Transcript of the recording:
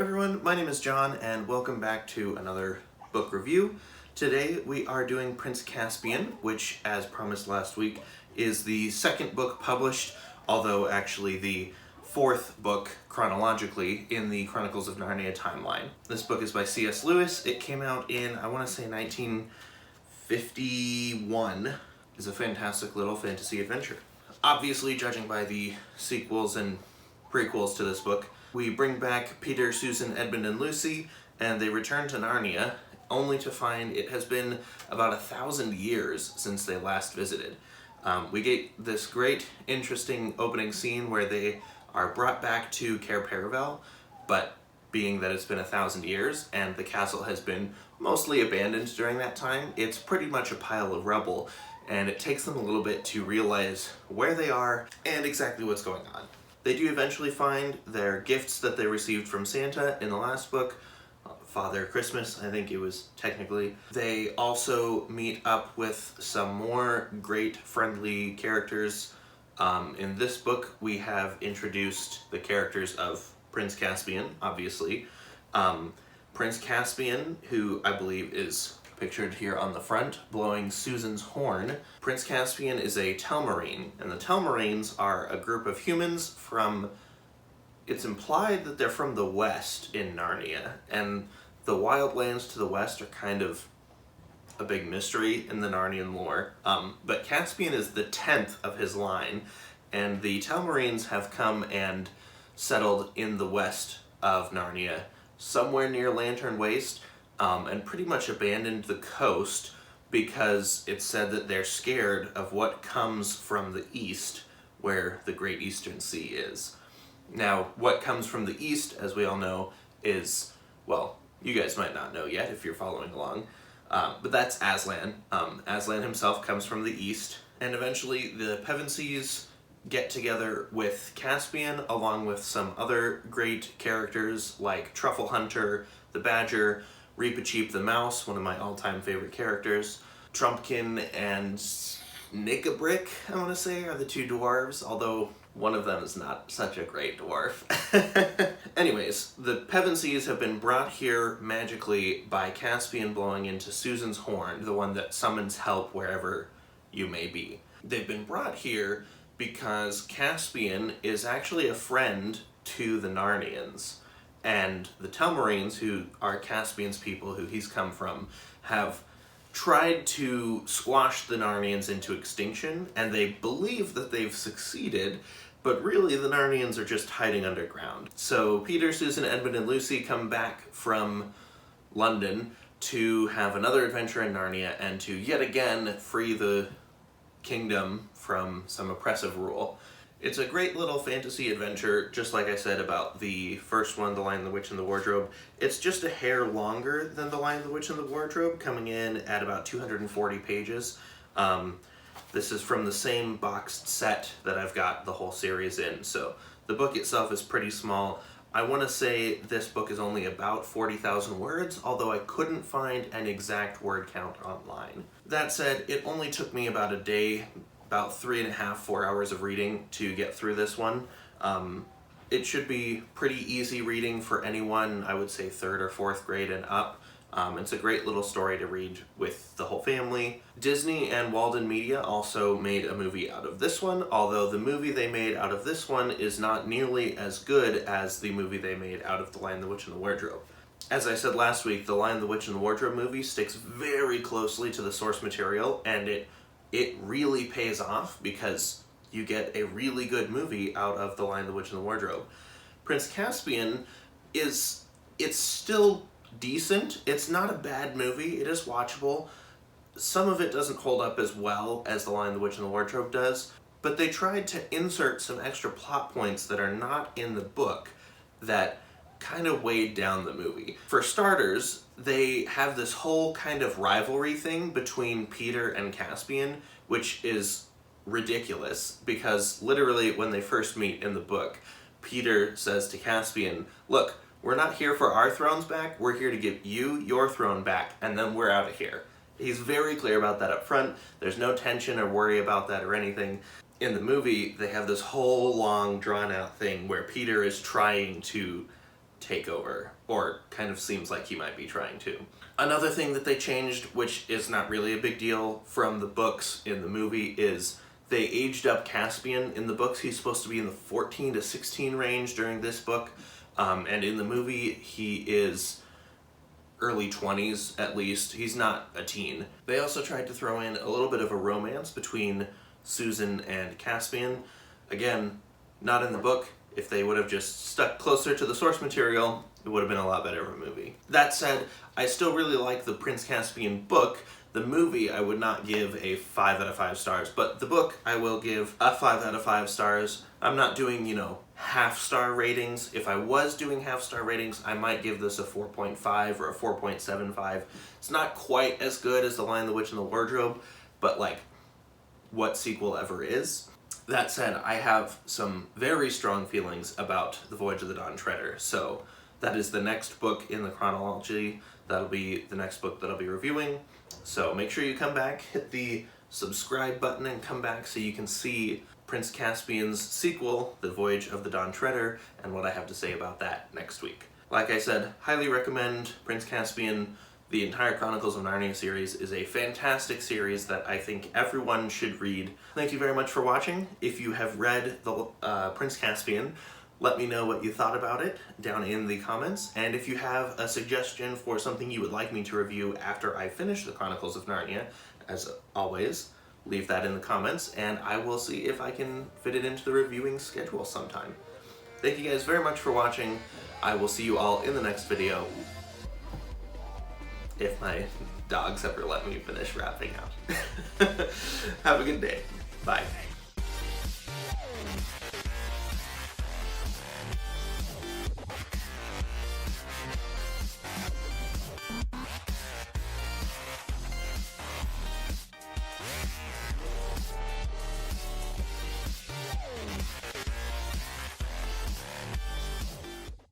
everyone, my name is John and welcome back to another book review. Today we are doing Prince Caspian, which, as promised last week, is the second book published, although actually the fourth book chronologically in the Chronicles of Narnia timeline. This book is by C.S. Lewis. It came out in, I want to say, 1951. It's a fantastic little fantasy adventure. Obviously, judging by the sequels and prequels to this book, we bring back Peter, Susan, Edmund, and Lucy, and they return to Narnia, only to find it has been about 1,000 years since they last visited. We get this great, interesting opening scene where they are brought back to Cair Paravel, but being that it's been 1,000 years and the castle has been mostly abandoned during that time, it's pretty much a pile of rubble, and it takes them a little bit to realize where they are and exactly what's going on. They do eventually find their gifts that they received from Santa in the last book, Father Christmas, I think it was technically. They also meet up with some more great friendly characters. In this book, we have introduced the characters of Prince Caspian, obviously. Prince Caspian, who I believe is pictured here on the front, blowing Susan's horn. Prince Caspian is a Telmarine, and the Telmarines are a group of humans from, it's implied that they're from the west in Narnia, and the wildlands to the west are kind of a big mystery in the Narnian lore. But Caspian is the 10th of his line, and the Telmarines have come and settled in the west of Narnia, somewhere near Lantern Waste, and pretty much abandoned the coast because it's said that they're scared of what comes from the east, where the Great Eastern Sea is. Now, what comes from the east, as we all know, is, well, you guys might not know yet if you're following along, but that's Aslan. Aslan himself comes from the east, and eventually the Pevensies get together with Caspian, along with some other great characters like Truffle Hunter, the Badger, Reepicheep the Mouse, one of my all-time favorite characters. Trumpkin and Nickabrick, I want to say, are the two dwarves, although one of them is not such a great dwarf. Anyways, the Pevensies have been brought here magically by Caspian blowing into Susan's horn, the one that summons help wherever you may be. They've been brought here because Caspian is actually a friend to the Narnians. And the Telmarines, who are Caspian's people, who he's come from, have tried to squash the Narnians into extinction, and they believe that they've succeeded, but really the Narnians are just hiding underground. So Peter, Susan, Edmund, and Lucy come back from London to have another adventure in Narnia and to yet again free the kingdom from some oppressive rule. It's a great little fantasy adventure, just like I said about the first one, The Lion, the Witch, and the Wardrobe. It's just a hair longer than The Lion, the Witch, and the Wardrobe, coming in at about 240 pages. This is from the same boxed set that I've got the whole series in, so the book itself is pretty small. I want to say this book is only about 40,000 words, although I couldn't find an exact word count online. That said, it only took me about a day, about 3.5, 4 hours of reading to get through this one. It should be pretty easy reading for anyone, I would say 3rd or 4th grade and up. It's a great little story to read with the whole family. Disney and Walden Media also made a movie out of this one, although the movie they made out of this one is not nearly as good as the movie they made out of The Lion, the Witch, and the Wardrobe. As I said last week, The Lion, the Witch, and the Wardrobe movie sticks very closely to the source material, and it really pays off because you get a really good movie out of The Lion, the Witch, and the Wardrobe. Prince Caspian it's still decent. It's not a bad movie. It is watchable. Some of it doesn't hold up as well as The Lion, the Witch, and the Wardrobe does, but they tried to insert some extra plot points that are not in the book that kind of weighed down the movie. For starters, they have this whole kind of rivalry thing between Peter and Caspian, which is ridiculous because literally when they first meet in the book, Peter says to Caspian, "Look, we're not here for our thrones back, we're here to give you your throne back, and then we're out of here." He's very clear about that up front. There's no tension or worry about that or anything. In the movie, they have this whole long drawn out thing where Peter is trying to take over, or kind of seems like he might be trying to. Another thing that they changed, which is not really a big deal from the books in the movie, is they aged up Caspian. In the books, he's supposed to be in the 14 to 16 range during this book, and in the movie, he is early 20s at least. He's not a teen. They also tried to throw in a little bit of a romance between Susan and Caspian. Again, not in the book. If they would have just stuck closer to the source material, it would have been a lot better of a movie. That said, I still really like the Prince Caspian book. The movie I would not give a 5 out of 5 stars, but the book I will give a 5 out of 5 stars. I'm not doing, half-star ratings. If I was doing half-star ratings, I might give this a 4.5 or a 4.75. It's not quite as good as The Lion, the Witch, and the Wardrobe, but what sequel ever is? That said, I have some very strong feelings about The Voyage of the Dawn Treader, so that is the next book in the chronology. That'll be the next book that I'll be reviewing. So make sure you come back, hit the subscribe button, and come back so you can see Prince Caspian's sequel, The Voyage of the Dawn Treader, and what I have to say about that next week. Like I said, highly recommend Prince Caspian. The entire Chronicles of Narnia series is a fantastic series that I think everyone should read. Thank you very much for watching. If you have read the Prince Caspian, let me know what you thought about it down in the comments. And if you have a suggestion for something you would like me to review after I finish the Chronicles of Narnia, as always, leave that in the comments, and I will see if I can fit it into the reviewing schedule sometime. Thank you guys very much for watching. I will see you all in the next video, if my dogs ever let me finish wrapping out. Have a good day. Bye.